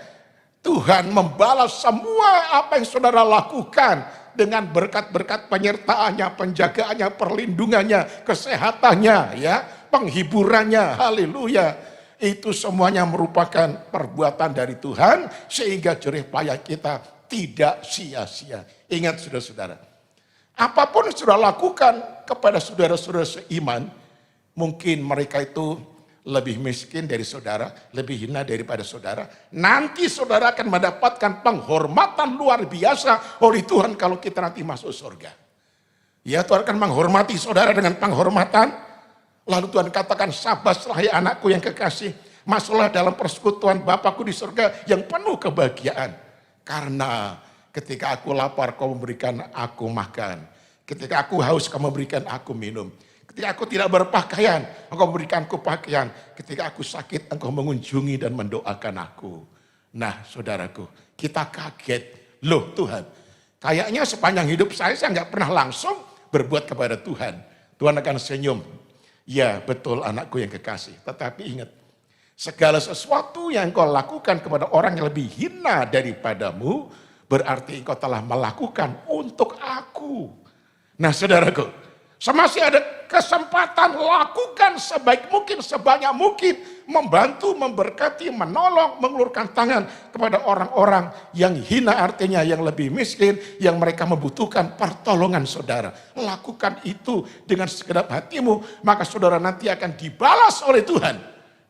Tuhan membalas semua apa yang saudara lakukan dengan berkat-berkat penyertaannya, penjagaannya, perlindungannya, kesehatannya, ya, penghiburannya. Haleluya. Itu semuanya merupakan perbuatan dari Tuhan sehingga jerih payah kita tidak sia-sia. Ingat saudara-saudara, apapun yang saudara lakukan kepada saudara-saudara seiman, mungkin mereka itu lebih miskin dari saudara, lebih hina daripada saudara. Nanti saudara akan mendapatkan penghormatan luar biasa oleh Tuhan kalau kita nanti masuk surga. Ya, Tuhan akan menghormati saudara dengan penghormatan. Lalu Tuhan katakan, sabaslah ya anakku yang kekasih, masuklah dalam persekutuan Bapakku di surga yang penuh kebahagiaan. Karena ketika aku lapar kau memberikan aku makan. Ketika aku haus kau memberikan aku minum. Ketika aku tidak berpakaian engkau memberikanku pakaian. Ketika aku sakit engkau mengunjungi dan mendoakan aku. Nah saudaraku, kita kaget. Loh Tuhan, kayaknya sepanjang hidup saya nggak pernah langsung berbuat kepada Tuhan. Tuhan akan senyum. Ya betul anakku yang kekasih. Tetapi ingat, segala sesuatu yang engkau lakukan kepada orang yang lebih hina daripadamu, berarti engkau telah melakukan untuk aku. Nah saudaraku, semasih ada kesempatan lakukan sebaik mungkin, sebanyak mungkin. Membantu, memberkati, menolong, mengulurkan tangan kepada orang-orang yang hina, artinya yang lebih miskin, yang mereka membutuhkan pertolongan saudara. Lakukan itu dengan segenap hatimu, maka saudara nanti akan dibalas oleh Tuhan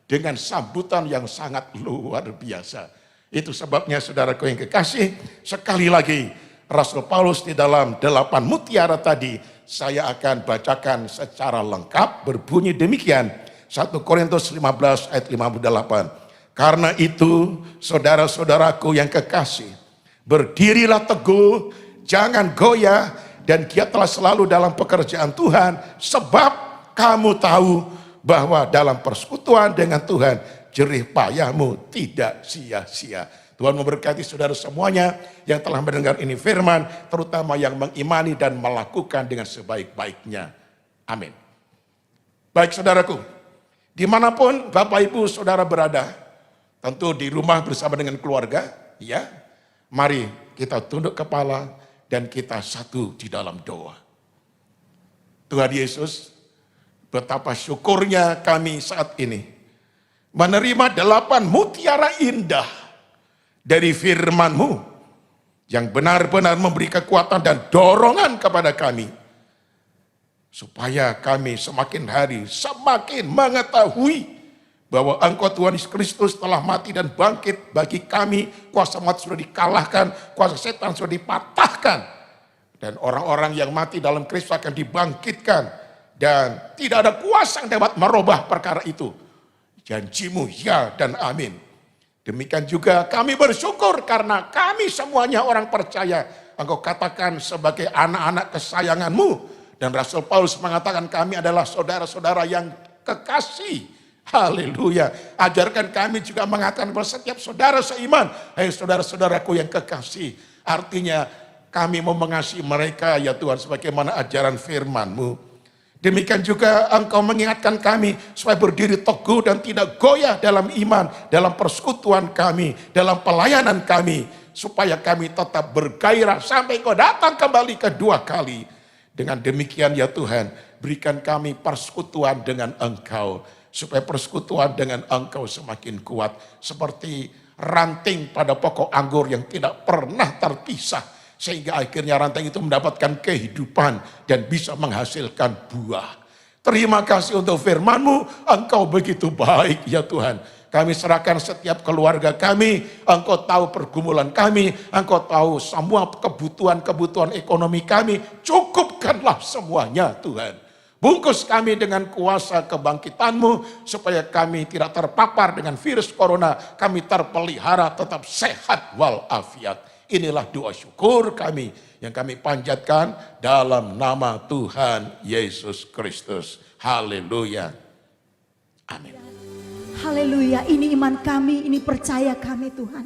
dengan sambutan yang sangat luar biasa. Itu sebabnya saudaraku yang kekasih, sekali lagi Rasul Paulus di dalam 8 mutiara tadi, saya akan bacakan secara lengkap berbunyi demikian. 1 Korintus 15 ayat 58. Karena itu saudara-saudaraku yang kekasih, berdirilah teguh, jangan goyah, dan giatlah selalu dalam pekerjaan Tuhan, sebab kamu tahu bahwa dalam persekutuan dengan Tuhan, jerih payahmu tidak sia-sia. Tuhan memberkati saudara semuanya yang telah mendengar ini firman, terutama yang mengimani dan melakukan dengan sebaik-baiknya. Amin. Baik saudaraku, dimanapun Bapak Ibu Saudara berada, tentu di rumah bersama dengan keluarga, ya. Mari kita tunduk kepala dan kita satu di dalam doa. Tuhan Yesus, betapa syukurnya kami saat ini menerima 8 mutiara indah dari firman-Mu yang benar-benar memberi kekuatan dan dorongan kepada kami, supaya kami semakin hari semakin mengetahui bahwa Engkau Tuhan Yesus Kristus telah mati dan bangkit bagi kami. Kuasa mati sudah dikalahkan, kuasa setan sudah dipatahkan. Dan orang-orang yang mati dalam Kristus akan dibangkitkan. Dan tidak ada kuasa yang dapat merubah perkara itu. Janji-Mu ya dan amin. Demikian juga kami bersyukur karena kami semuanya orang percaya. Engkau katakan sebagai anak-anak kesayangan-Mu. Dan Rasul Paulus mengatakan kami adalah saudara-saudara yang kekasih. Haleluya. Ajarkan kami juga mengatakan kepada setiap saudara seiman, hai saudara-saudaraku yang kekasih. Artinya kami mau mengasihi mereka ya Tuhan sebagaimana ajaran firman-Mu. Demikian juga Engkau mengingatkan kami supaya berdiri teguh dan tidak goyah dalam iman, dalam persekutuan kami, dalam pelayanan kami. Supaya kami tetap bergairah sampai Engkau datang kembali kedua kali. Dengan demikian ya Tuhan, berikan kami persekutuan dengan Engkau. Supaya persekutuan dengan Engkau semakin kuat. Seperti ranting pada pokok anggur yang tidak pernah terpisah. Sehingga akhirnya ranting itu mendapatkan kehidupan dan bisa menghasilkan buah. Terima kasih untuk firman-Mu, Engkau begitu baik ya Tuhan. Kami serahkan setiap keluarga kami, Engkau tahu pergumulan kami, Engkau tahu semua kebutuhan-kebutuhan ekonomi kami, cukupkanlah semuanya Tuhan. Bungkus kami dengan kuasa kebangkitan-Mu supaya kami tidak terpapar dengan virus corona. Kami terpelihara tetap sehat walafiat. Inilah doa syukur kami yang kami panjatkan dalam nama Tuhan Yesus Kristus. Haleluya. Amin. Haleluya, ini iman kami, ini percaya kami Tuhan.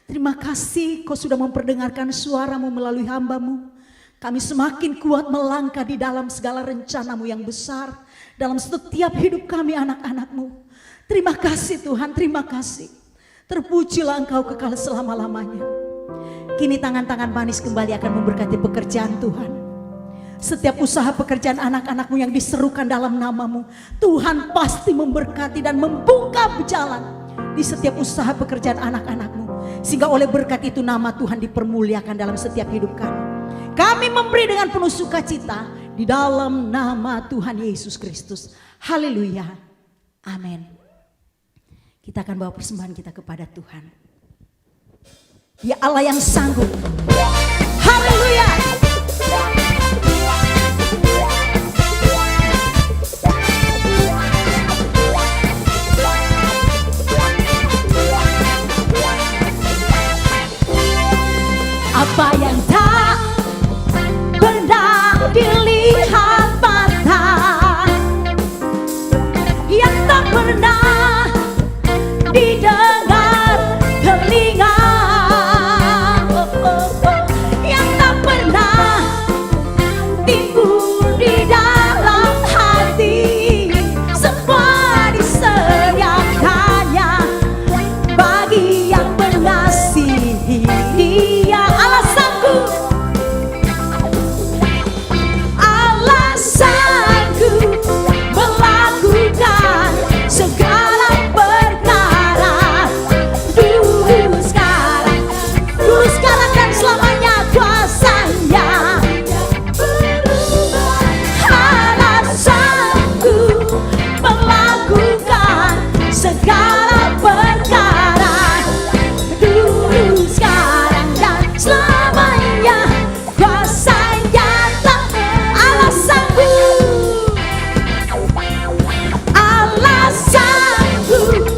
Terima kasih Kau sudah memperdengarkan suara-Mu melalui hamba-Mu. Kami semakin kuat melangkah di dalam segala rencana-Mu yang besar. Dalam setiap hidup kami anak-anak-Mu. Terima kasih Tuhan, terima kasih. Terpujilah Engkau kekal selama-lamanya. Kini tangan-tangan manis kembali akan memberkati pekerjaan Tuhan. Setiap usaha pekerjaan anak-anak-Mu yang diserukan dalam nama-Mu, Tuhan pasti memberkati dan membuka jalan di setiap usaha pekerjaan anak-anak-Mu. Sehingga oleh berkat itu nama Tuhan dipermuliakan dalam setiap hidup kami. Kami memberi dengan penuh sukacita di dalam nama Tuhan Yesus Kristus. Haleluya. Amin. Kita akan bawa persembahan kita kepada Tuhan. Ya Allah yang sanggup. Haleluya. Apa yang tak pernah dilihat mata, yang tak pernah didengar telinga, yang tak pernah timbul di dalam hati, semua disediakannya bagi yang mengasihi Dia. Allah sanggup, Allah sanggup melakukan segala perkara. Dulu sekarang dan selamanya kuasanya. Allah sanggup melakukan segala perkara. Dulu sekarang dan selamanya kuasanya. Allah sanggup, Allah sanggup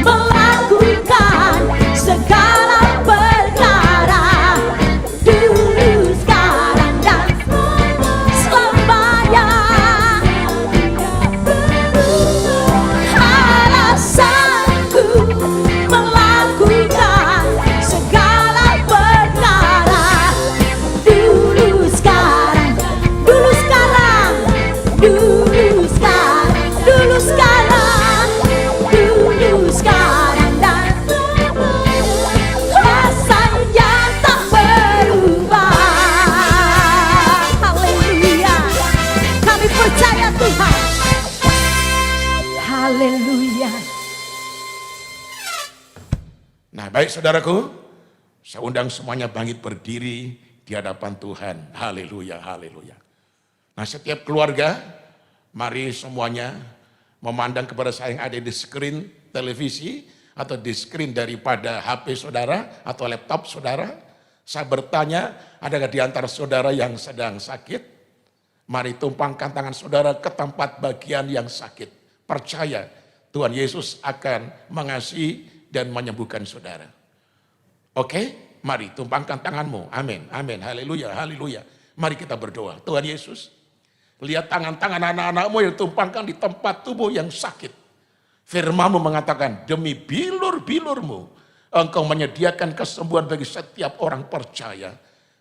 melakukan segala perkara. Dulu sekarang dan selamanya. Allah sanggup melakukan segala perkara. Dulu sekarang, dulu sekarang, dulu sekarang, dulu sekarang, dulu sekarang dan kuasanya tak berubah. Haleluya. Kami percaya Tuhan. Haleluya. Nah, baik saudaraku, saya undang semuanya bangkit berdiri di hadapan Tuhan. Haleluya, haleluya. Nah, setiap keluarga, mari semuanya memandang kepada saya yang ada di screen televisi atau di screen daripada HP saudara atau laptop saudara. Saya bertanya, adakah di antara saudara yang sedang sakit? Mari tumpangkan tangan saudara ke tempat bagian yang sakit. Percaya Tuhan Yesus akan mengasihi dan menyembuhkan saudara. Oke, mari tumpangkan tanganmu. Amin, amin, haleluya, haleluya. Mari kita berdoa. Tuhan Yesus, lihat tangan-tangan anak-anakmu yang tumpangkan di tempat tubuh yang sakit. Firman-Mu mengatakan, demi bilur-bilur-Mu, Engkau menyediakan kesembuhan bagi setiap orang percaya.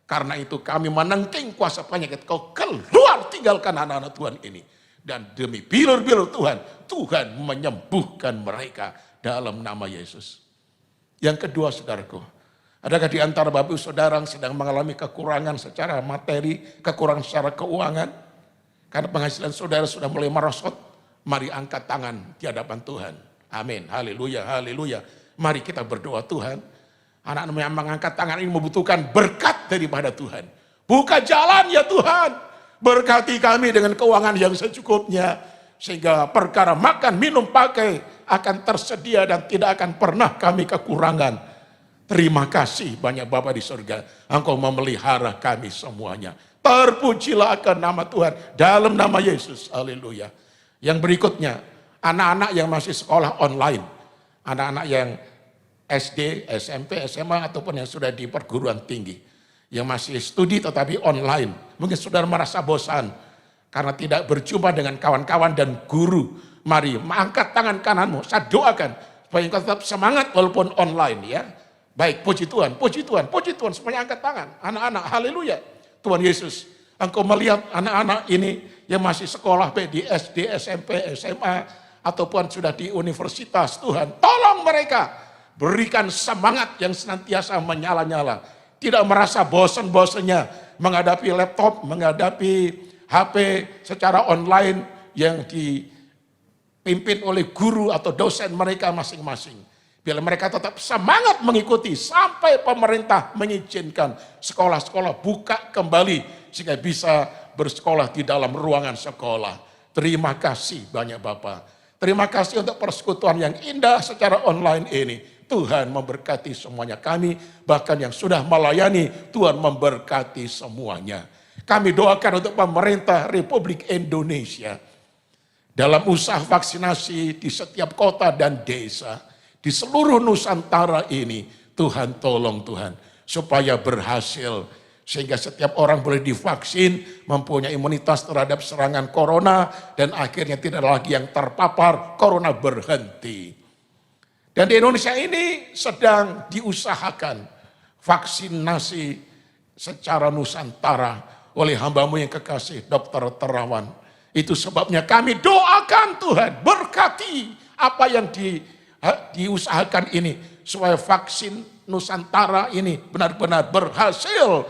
Karena itu kami menengking kuasa penyakit. Kau keluar, tinggalkan anak-anak Tuhan ini. Dan demi bilur-bilur Tuhan, Tuhan menyembuhkan mereka dalam nama Yesus. Yang kedua saudaraku, adakah di antara bapak ibu saudara yang sedang mengalami kekurangan secara materi, kekurangan secara keuangan? Karena penghasilan saudara sudah mulai merosot, mari angkat tangan di hadapan Tuhan. Amin, haleluya, haleluya. Mari kita berdoa Tuhan. Anak-anak yang mengangkat tangan ini membutuhkan berkat daripada Tuhan. Buka jalan ya Tuhan. Berkati kami dengan keuangan yang secukupnya. Sehingga perkara makan, minum, pakai akan tersedia dan tidak akan pernah kami kekurangan. Terima kasih banyak Bapa di surga. Engkau memelihara kami semuanya. Terpujilah akan nama Tuhan dalam nama Yesus. Haleluya. Yang berikutnya, anak-anak yang masih sekolah online. Anak-anak yang SD, SMP, SMA ataupun yang sudah di perguruan tinggi. Yang masih studi tetapi online. Mungkin saudara merasa bosan karena tidak berjumpa dengan kawan-kawan dan guru. Mari angkat tangan kananmu, saya doakan supaya engkau tetap semangat walaupun online ya. Baik, puji Tuhan, puji Tuhan, puji Tuhan. Semuanya angkat tangan, anak-anak, haleluya. Tuhan Yesus, engkau melihat anak-anak ini yang masih sekolah baik di SD, SMP, SMA, ataupun sudah di universitas. Tuhan, tolong mereka, berikan semangat yang senantiasa menyala-nyala. Tidak merasa bosan-bosannya menghadapi laptop, menghadapi HP secara online yang dipimpin oleh guru atau dosen mereka masing-masing. Biar mereka tetap semangat mengikuti sampai pemerintah mengizinkan sekolah-sekolah buka kembali sehingga bisa bersekolah di dalam ruangan sekolah. Terima kasih banyak Bapak. Terima kasih untuk persekutuan yang indah secara online ini. Tuhan memberkati semuanya kami, bahkan yang sudah melayani, Tuhan memberkati semuanya. Kami doakan untuk pemerintah Republik Indonesia dalam usaha vaksinasi di setiap kota dan desa, di seluruh Nusantara ini. Tuhan tolong Tuhan, supaya berhasil, sehingga setiap orang boleh divaksin, mempunyai imunitas terhadap serangan corona, dan akhirnya tidak lagi yang terpapar, corona berhenti. Dan di Indonesia ini sedang diusahakan vaksinasi secara Nusantara oleh hambamu yang kekasih Dr. Terawan. Itu sebabnya kami doakan Tuhan berkati apa yang diusahakan ini. Supaya vaksin Nusantara ini benar-benar berhasil.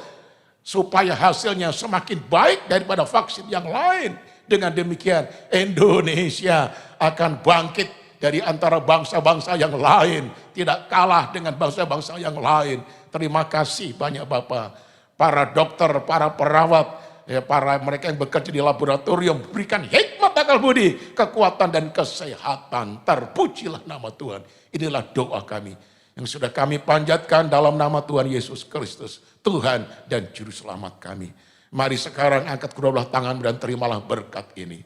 Supaya hasilnya semakin baik daripada vaksin yang lain. Dengan demikian Indonesia akan bangkit dari antara bangsa-bangsa yang lain. Tidak kalah dengan bangsa-bangsa yang lain. Terima kasih banyak Bapak. Para dokter, para perawat, ya, para mereka yang bekerja di laboratorium. Berikan hikmat akal budi, kekuatan dan kesehatan. Terpujilah nama Tuhan. Inilah doa kami. Yang sudah kami panjatkan dalam nama Tuhan Yesus Kristus. Tuhan dan Juru Selamat kami. Mari sekarang angkat kedua belah tangan dan terimalah berkat ini.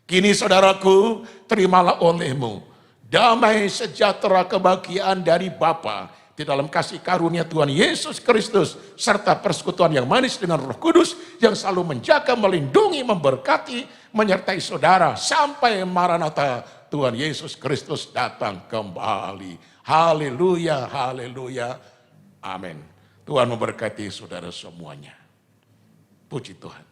Kini saudaraku, terimalah olehmu damai sejahtera kebahagiaan dari Bapa di dalam kasih karunia Tuhan Yesus Kristus serta persekutuan yang manis dengan Roh Kudus yang selalu menjaga, melindungi, memberkati, menyertai saudara sampai Maranatha Tuhan Yesus Kristus datang kembali. Haleluya, haleluya, amin. Tuhan memberkati saudara semuanya. Puji Tuhan.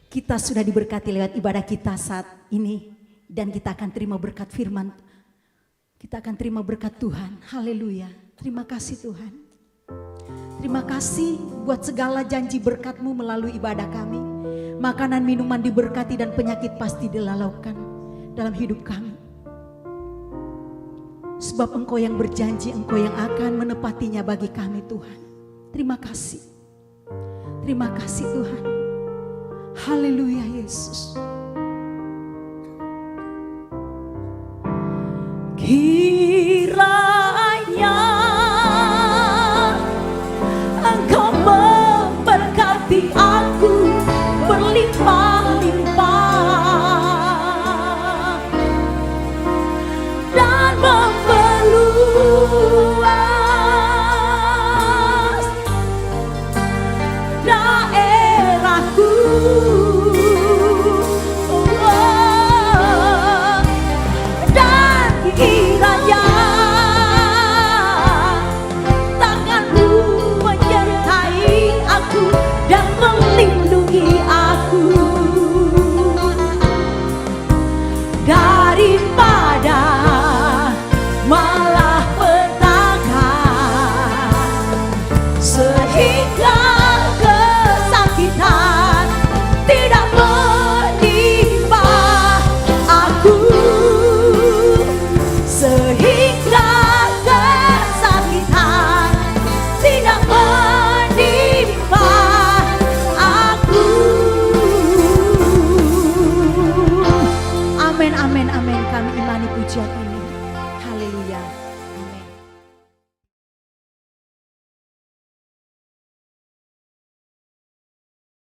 Kita sudah diberkati lewat ibadah kita saat ini. Dan kita akan terima berkat firman. Kita akan terima berkat Tuhan. Haleluya. Terima kasih Tuhan. Terima kasih buat segala janji berkat-Mu melalui ibadah kami. Makanan, minuman diberkati dan penyakit pasti dilalaukan dalam hidup kami. Sebab Engkau yang berjanji, Engkau yang akan menepatinya bagi kami Tuhan. Terima kasih. Terima kasih Tuhan. Haleluya Yesus. Kiranya Engkau memberkati aku berlimpah-limpah dan memperluas daerahku. Kiranya tangan-Mu menyertai aku dan melindungi aku daripada malapetaka, sehingga kesakitan tidak menimpa aku. Sehingga kesakitan tidak menimpa aku. Amin, amin, amin. Kami imani pujian ini.